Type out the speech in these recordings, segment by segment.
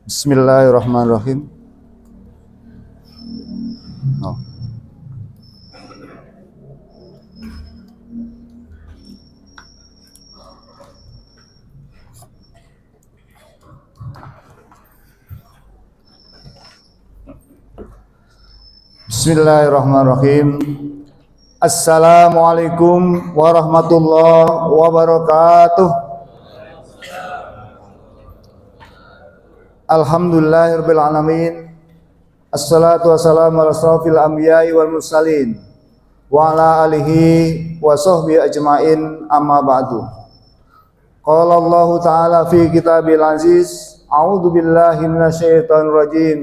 Bismillahirrahmanirrahim. Oh. Bismillahirrahmanirrahim. Assalamualaikum warahmatullahi wabarakatuh. Alhamdulillahirabbil alamin. Assalatu wassalamu ala asrofil anbiya'i wal mursalin wa ala alihi wa sahbihi ajmain, amma ba'du. Qala Allah ta'ala fi kitabil aziz, a'udzu billahi minasyaitonir rajim.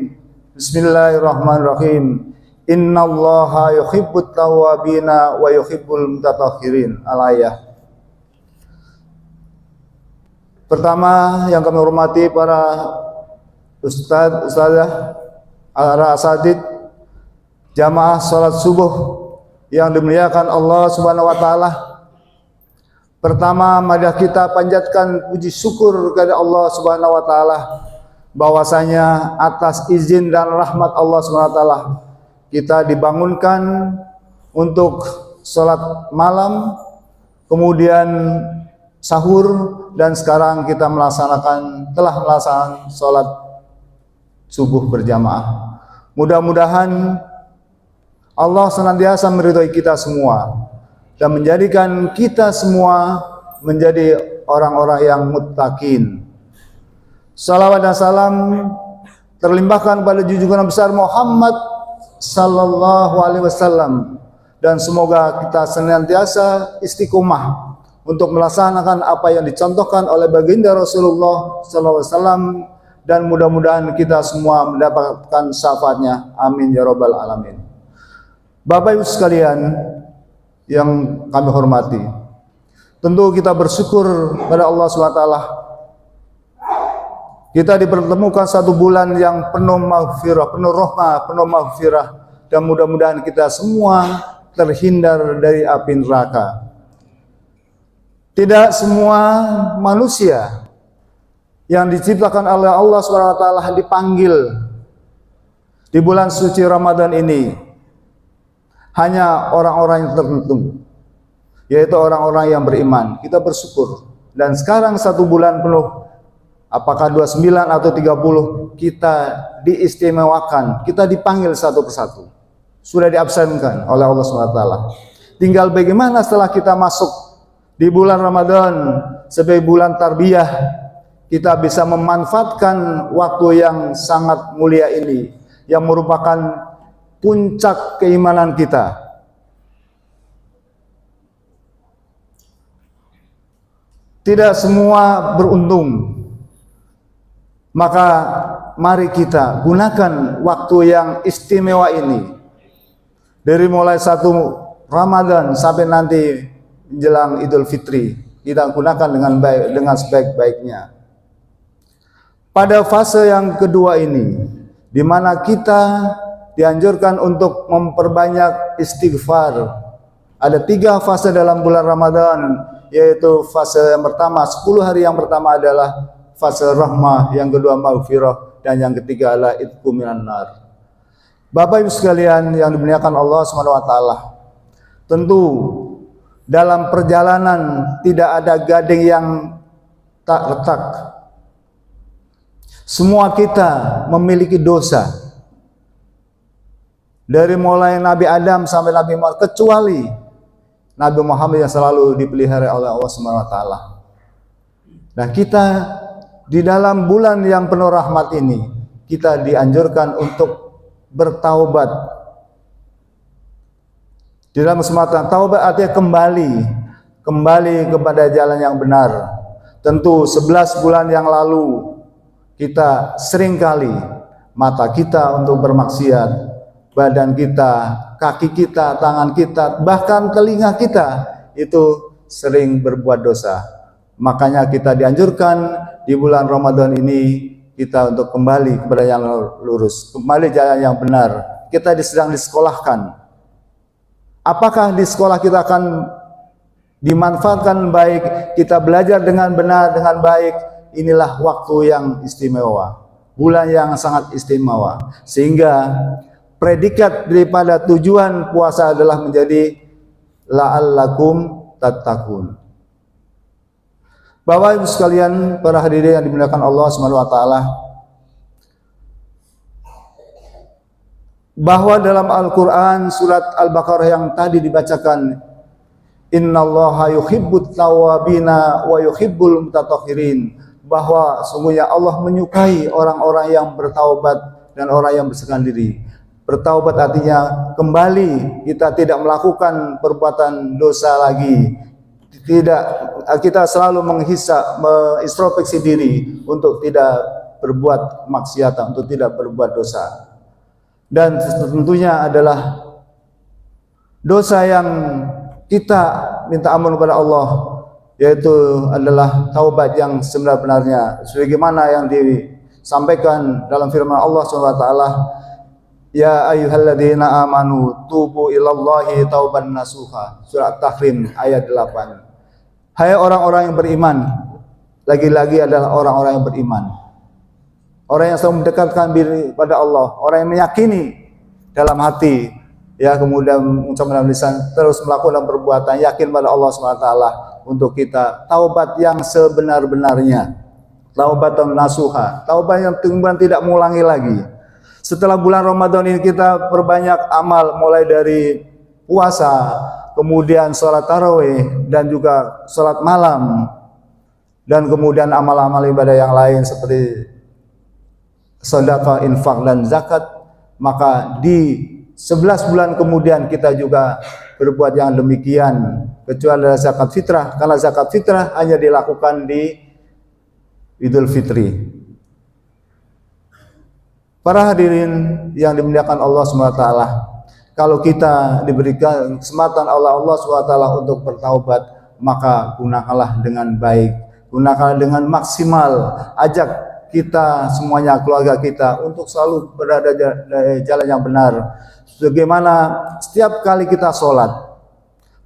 Bismillahirrahmanirrahim. Innallaha yuhibbut tawwabina wa yuhibbul mutatahhirin. Al-ayah. Pertama yang kami hormati para ustadzah, para asatid, jamaah salat subuh yang dimuliakan Allah Subhanahu wa taala. Pertama, mari kita panjatkan puji syukur kepada Allah Subhanahu wa taala bahwasanya atas izin dan rahmat Allah Subhanahu wa taala kita dibangunkan untuk salat malam, kemudian sahur, dan sekarang kita telah melaksanakan salat subuh berjamaah. Mudah-mudahan Allah senantiasa meridhoi kita semua dan menjadikan kita semua menjadi orang-orang yang muttaqin. Salawat dan salam terlimpahkan pada junjungan besar Muhammad sallallahu alaihi wasallam, dan semoga kita senantiasa istiqomah untuk melaksanakan apa yang dicontohkan oleh baginda Rasulullah sallallahu alaihi wasallam, dan mudah-mudahan kita semua mendapatkan syafaatnya. Amin ya rabbal alamin. Bapak Ibu sekalian yang kami hormati, tentu kita bersyukur pada Allah SWT. Kita dipertemukan satu bulan yang penuh maghfirah, penuh rahmah, penuh maghfirah, dan mudah-mudahan kita semua terhindar dari api neraka. Tidak semua manusia yang diciptakan oleh Allah SWT dipanggil di bulan suci Ramadan ini. Hanya orang-orang yang tertentu, yaitu orang-orang yang beriman. Kita bersyukur. Dan sekarang satu bulan penuh, apakah 29 atau 30, kita diistimewakan, kita dipanggil satu persatu. Sudah diabsenkan oleh Allah SWT. Tinggal bagaimana setelah kita masuk di bulan Ramadan sebagai bulan tarbiyah, kita bisa memanfaatkan waktu yang sangat mulia ini, yang merupakan puncak keimanan kita. Tidak semua beruntung, maka mari kita gunakan waktu yang istimewa ini, dari mulai 1 Ramadan sampai nanti menjelang Idul Fitri. Kita gunakan dengan baik, dengan sebaik-baiknya. Pada fase yang kedua ini, di mana kita dianjurkan untuk memperbanyak istighfar. Ada 3 fase dalam bulan Ramadan, yaitu fase yang pertama, 10 hari yang pertama adalah fase rahmah, yang kedua maghfirah, dan yang ketiga adalah itqu minan nar. Bapak Ibu sekalian yang dimuliakan Allah SWT, tentu dalam perjalanan tidak ada gading yang tak retak. Semua kita memiliki dosa, dari mulai Nabi Adam sampai Nabi Muhammad, kecuali Nabi Muhammad yang selalu dipelihara oleh Allah SWT. Nah, kita di dalam bulan yang penuh rahmat ini, kita dianjurkan untuk bertaubat. Di dalam kesempatan taubat artinya kembali kepada jalan yang benar. Tentu 11 bulan yang lalu kita seringkali mata kita untuk bermaksiat, badan kita, kaki kita, tangan kita, bahkan telinga kita itu sering berbuat dosa. Makanya kita dianjurkan di bulan Ramadan ini kita untuk kembali kepada yang lurus, kembali jalan yang benar. Kita sedang disekolahkan. Apakah di sekolah kita akan dimanfaatkan baik, kita belajar dengan benar, dengan baik? Inilah waktu yang istimewa. bulan yang sangat istimewa. Sehingga predikat daripada tujuan puasa adalah menjadi la'allakum tattaqun. Bapak Ibu sekalian, para hadirin yang dimuliakan Allah Subhanahu wa taala, bahwa dalam Al-Qur'an surat Al-Baqarah yang tadi dibacakan, innallaha yuhibbut tawwabina wa yuhibbul mutatahhirin, bahwa sungguhnya Allah menyukai orang-orang yang bertaubat dan orang yang bersihkan diri. Bertaubat artinya kembali, kita tidak melakukan perbuatan dosa lagi. Tidak, kita selalu mengintrospeksi diri untuk tidak berbuat maksiat, untuk tidak berbuat dosa. Dan tentunya adalah dosa yang kita minta ampun kepada Allah, yaitu adalah taubat yang sebenar-benarnya, sebagaimana yang disampaikan dalam firman Allah SWT, ya ayyuhalladzina amanu tubu ilallahi tauban nasuha, surat Tahrim ayat 8. Hai orang-orang yang beriman, lagi-lagi adalah orang-orang yang beriman, orang yang selalu mendekatkan diri pada Allah, orang yang meyakini dalam hati, ya, kemudian mengucapkan dalam lisan, terus melakukan perbuatan, yakin pada Allah SWT, untuk kita taubat yang sebenar-benarnya, taubat nasuha, taubat yang kemudian tidak mengulangi lagi. Setelah bulan Ramadan ini kita perbanyak amal, mulai dari puasa, kemudian sholat tarawih, dan juga sholat malam, dan kemudian amal-amal ibadah yang lain seperti sedekah, infak, dan zakat. Maka di 11 bulan kemudian kita juga berbuat yang demikian, kecuali zakat fitrah, karena zakat fitrah hanya dilakukan di Idul Fitri. Para hadirin yang dimuliakan Allah SWT, kalau kita diberikan kesempatan Allah SWT untuk bertaubat, maka gunakanlah dengan baik, gunakanlah dengan maksimal. Ajak kita semuanya, keluarga kita, untuk selalu berada di jalan yang benar. Sebagaimana setiap kali kita sholat,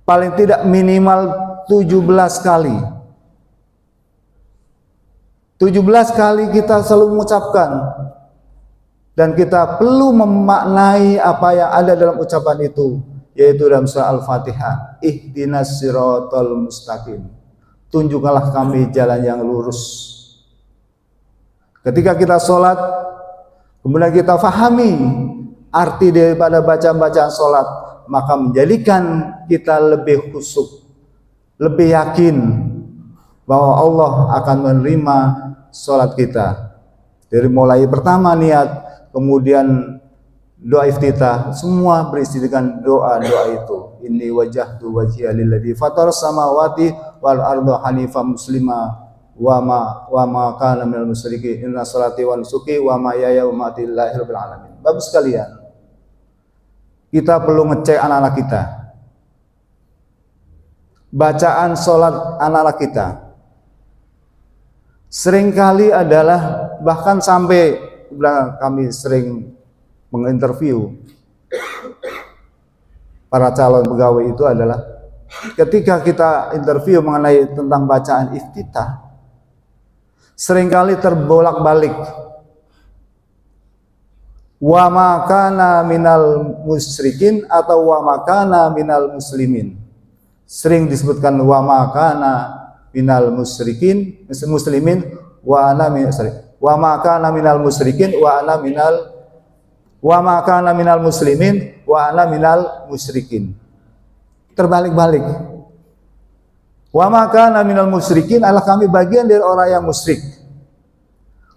paling tidak minimal 17 kali. 17 kali kita selalu mengucapkan, dan kita perlu memaknai apa yang ada dalam ucapan itu, yaitu dalam surah Al-Fatihah, ihdinas siratal mustaqim, tunjukkanlah kami jalan yang lurus. Ketika kita sholat, kemudian kita fahami arti daripada bacaan-bacaan sholat, maka menjadikan kita lebih khusyuk, lebih yakin bahwa Allah akan menerima sholat kita. Dari mulai pertama niat, kemudian doa iftitah, semua berisi dengan doa-doa itu. Inni wajjahtu wajhiya lilladzi fataras samawati wal arda hanifan muslima wa ma kana minal musyrikin inna sholati wa nusuki wa mahyaya wa mamati lillahi rabbil alamin. Bapak sekalian, kita perlu ngecek anak-anak kita, bacaan sholat anak-anak kita. Seringkali adalah, bahkan sampai kami sering menginterview para calon pegawai, itu adalah ketika kita interview mengenai tentang bacaan iftitah, seringkali terbolak-balik, wa makana minal musyrikin atau wa makana minal muslimin. Sering disebutkan wa makana minal musyrikin, muslimin, wa ana min wa makana minal musyrikin wa ana minal, wa makana minal muslimin wa ana minal musyrikin. Terbalik-balik. Wa makana minal musyrikin adalah kami bagian dari orang yang musyrik.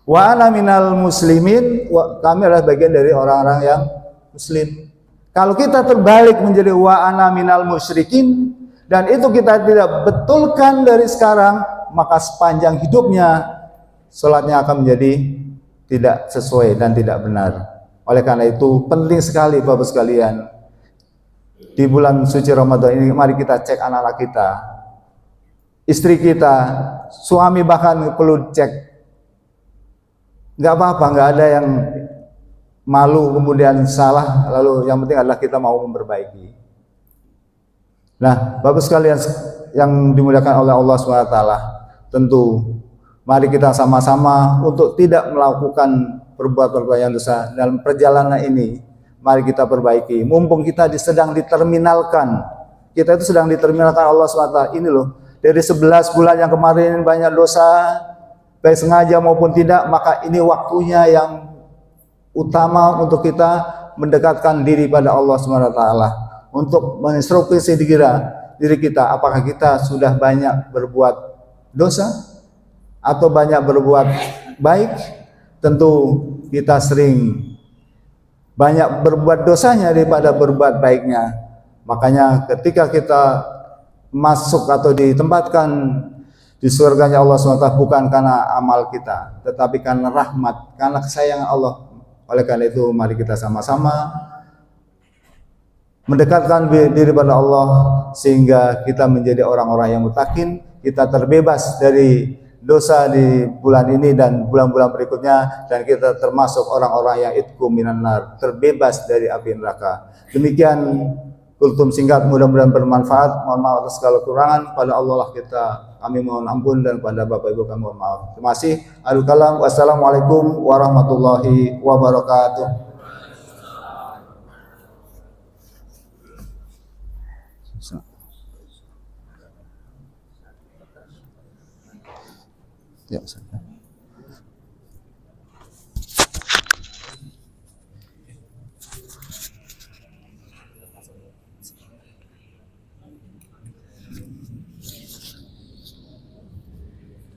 Wa ana minal muslimin, kami adalah bagian dari orang-orang yang muslim. Kalau kita terbalik menjadi wa ana minal musyrikin, dan itu kita tidak betulkan dari sekarang, maka sepanjang hidupnya sholatnya akan menjadi tidak sesuai dan tidak benar. Oleh karena itu penting sekali Bapak sekalian, di bulan suci Ramadan ini mari kita cek anak-anak kita, istri kita, suami bahkan perlu cek. Nggak apa-apa, nggak ada yang malu kemudian salah, lalu yang penting adalah kita mau memperbaiki. Nah, Bapak sekalian yang dimuliakan oleh Allah SWT, tentu Mari kita sama-sama untuk tidak melakukan perbuatan yang dosa dalam perjalanan ini. Mari kita perbaiki. Mumpung kita sedang diterminalkan. Kita itu sedang diterminalkan Allah SWT. Ini loh, dari 11 bulan yang kemarin banyak dosa, baik sengaja maupun tidak, maka ini waktunya yang utama untuk kita mendekatkan diri pada Allah SWT. Untuk menginstruksi diri kita, apakah kita sudah banyak berbuat dosa atau banyak berbuat baik. Tentu kita sering banyak berbuat dosanya daripada berbuat baiknya. Makanya ketika kita masuk atau ditempatkan di surganya Allah SWT bukan karena amal kita, tetapi karena rahmat, karena kesayangan Allah. Oleh karena itu mari kita sama-sama mendekatkan diri pada Allah sehingga kita menjadi orang-orang yang mutakin, kita terbebas dari dosa di bulan ini dan bulan-bulan berikutnya, dan kita termasuk orang-orang yang itqu minan nar, terbebas dari api neraka. Demikian kultum singkat, mudah-mudahan bermanfaat. Mohon maaf atas segala kekurangan, pada Allah lah kami mohon ampun, dan pada Bapak Ibu kami mohon maaf. Terima kasih. Alul kalam. Wassalamualaikum warahmatullahi wabarakatuh. Ya,